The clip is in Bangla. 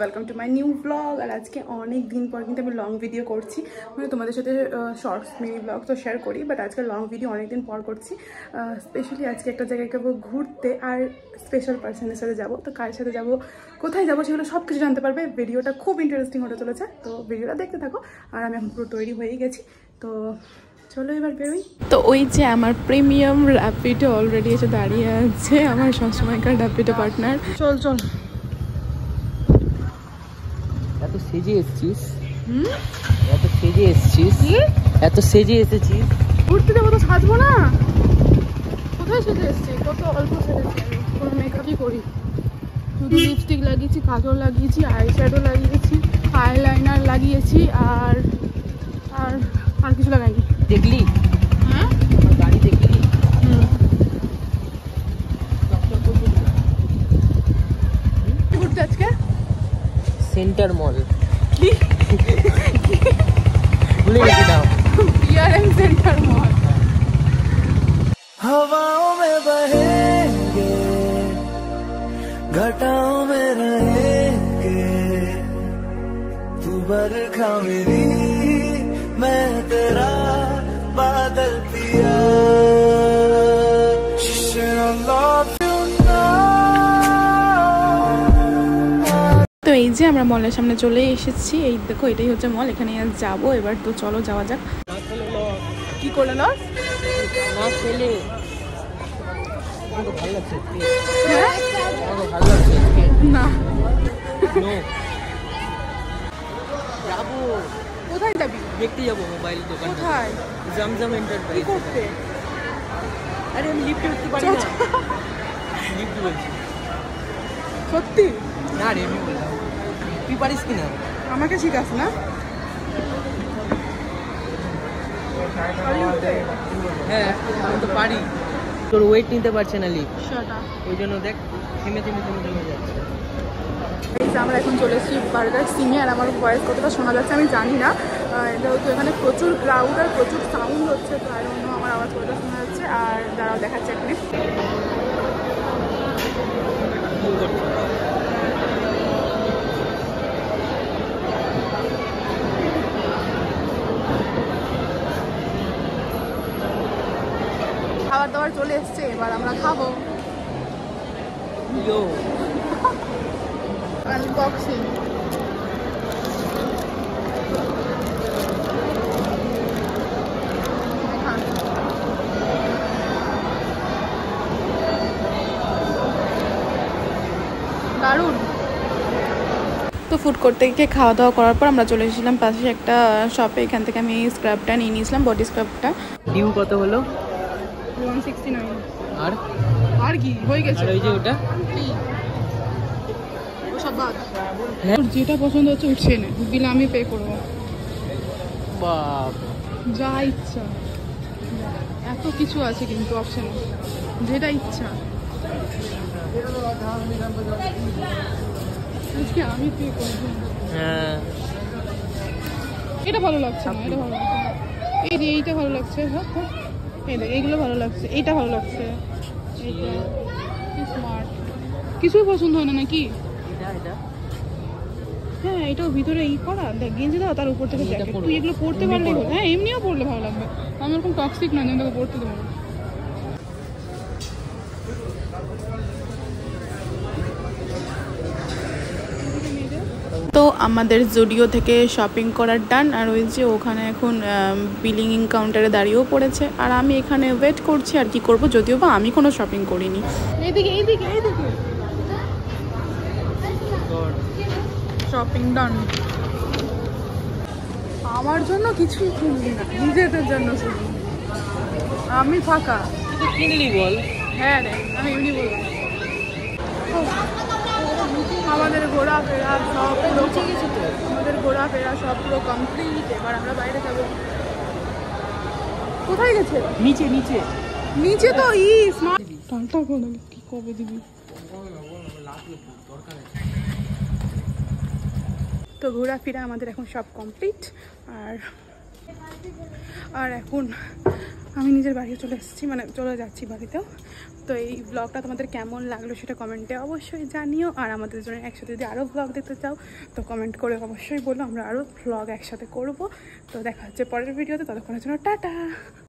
Welcome to my new blog. আর আজকে অনেক দিন পর কিন্তু আমি লং ভিডিও করছি, মানে তোমাদের সাথে শর্টস মিনি ব্লগ তো শেয়ার করি, বাট আজকে লং ভিডিও অনেক দিন পর করছি। স্পেশালি আজকে একটা জায়গায় যাবো ঘুরতে, আর স্পেশাল পার্সনের সাথে যাবো। তো কার সাথে যাবো, কোথায় যাবো, সেগুলো সব কিছু জানতে পারবে। ভিডিওটা খুব ইন্টারেস্টিং হতে চলেছে, তো ভিডিওটা দেখতে থাকো। আর আমি এখন পুরো তৈরি হয়ে গেছি, তো চলো এবার বেরোই। তো ওই যে আমার প্রিমিয়াম র্যাপিডো অলরেডি এসে দাঁড়িয়ে আছে, আমার সবসময়কার র্যাপিডো পার্টনার। চল চল। এত সেজে এসেছিস, এত সেজে এসেছিস, এত সেজে এসেছিস। ঘুরতে যাবো তো সাজবো না? কোথায় সেজে এসছি? কত অল্প সেজেছি, কোনো মেকআপই করি। শুধু লিপস্টিক লাগিয়েছি, কাজল লাগিয়েছি, আই শ্যাডো লাগিয়েছি, আইলাইনার লাগিয়েছি, আর আর আর কিছু লাগাইনি। দেখলি? হ্যাঁ, গাড়ি দেখলি? ঘুরতে আজকে সেন্টার মল। কি ভুলে গেছি নাম। PRM সেন্টার মল। हवाओं में बहेंगे, घटाओं में रहेंगे, तू बरखा मेरी, मैं तेरा बादल पिया। তো এই যে আমরা মলের সামনে চলে এসেছি, এই দেখো এটাই হচ্ছে মল, এখানে যাবো এবার। তো চলো যাওয়া যাক। কি করলে লস? না খেলে ভালো লাগছে, হ্যাঁ ভালো লাগছে না, যাবো। কোথায় যাবি? দেখতে যাবো মোবাইল দোকান। কোথায়? জমজম কি এন্টারপ্রাইজ। করতে? আরে আমি লিফট উঠতে পারি না, লিফট বলছি। সত্যি? না রে, আমি বললাম তুই পারিস কিনা? আমাকে শিখাস না? হ্যাঁ আমি তো পারি, তোর ওয়েট নিতে পারছে না লিফট, ওই জন্য দেখ থেমে থেমে থেমে থেমে যাচ্ছে। আমরা এখন চলে এসেছি বার্গার সিংয়ে, আর আমার ভয়েস কতটা শোনা যাচ্ছে আমি জানি না, যেহেতু এখানে প্রচুর ক্রাউড আর প্রচুর সাউন্ড হচ্ছে, তো আর অন্য আমার আওয়াজ কতটা শোনা যাচ্ছে। আর দাঁড়াও দেখাচ্ছে এখানে। খাবার দাবার চলে এসছে, এবার আমরা খাবো। আনবক্সিং। দারুণ। তো ফুড করতে গিয়ে খাওয়া দাওয়া করার পর আমরা চলে এসেছিলাম পাশে একটা শপে, এখান থেকে আমি স্ক্রাবটা নিয়ে নিয়েছিলাম, বডি স্ক্রাবটা। ডিউ কত হলো? 169। আর আর কি হয়ে গেছে? আর ওই যে ওটা কি ওসব বাদ, তোর যেটা পছন্দ হচ্ছে উঠিয়ে নে, বিল আমি পে করবো। বাপ, যা ইচ্ছা, এত কিছু আছে কিন্তু অপশনে, যেটা ইচ্ছা। আজকে আমি পে করবো। হ্যাঁ এটা ভালো লাগছে না, এটা ভালো লাগছে না, এই যে এইটা ভালো লাগছে, হ্যাঁ এই দেখ এইগুলো ভালো লাগছে, এইটা ভালো লাগছে, এইটা কি স্মার্ট। কিছুই পছন্দ হয় না নাকি? এটা হ্যাঁ এটাও ভিতরে ই করা, দেখ গেঞ্জি দাও তার উপর থেকে জ্যাকেট, তুই এগুলো পরতে পারলে হলো। হ্যাঁ এমনিও পরলে ভালো লাগবে, আমি এরকম টক্সিক না যে তোকে পরতে দেবো না। তো আমাদের জুডিও থেকে শপিং করার ডান, আর ওই যে ওখানে এখন বিলিং কাউন্টারে দাঁড়িয়েও পড়েছে, আর আমি এখানে ওয়েট করছি। আর কি করব, যদিও বা আমি কোনো শপিং করিনি। এইদিকে এইদিকে এইদিকে শপিং ডান। আমার জন্য কিছুই কিনলি না, নিজেদের জন্য শুধু। আমি ফাঁকা। তুই কিনলি বল। হ্যাঁ রে, আমি এমনি বললাম। আমাদের ঘোরাফেরা সব পুরো গেছে, তো আমাদের ঘোরাফেরা সব পুরো কমপ্লিট। এবার আমরা বাইরে যাবো। কোথায় গেছে? নিচে নিচে নিচে তো ই স্মার্ট টালটা করে কি কবে দিবি? তো ঘোরাফেরা আমাদের এখন সব কমপ্লিট। আর আর এখন আমি নিজের বাড়িও চলে এসেছি, মানে চলে যাচ্ছি বাড়িতেও। তো এই ব্লগটা তোমাদের কেমন লাগলো সেটা কমেন্টে অবশ্যই জানিও। আর আমাদের জন্য একসাথে যদি আরও ব্লগ দেখতে চাও তো কমেন্ট করে অবশ্যই বলো, আমরা আরও ব্লগ একসাথে করব। তো দেখা হচ্ছে পরের ভিডিওতে, ততক্ষণের জন্য টাটা।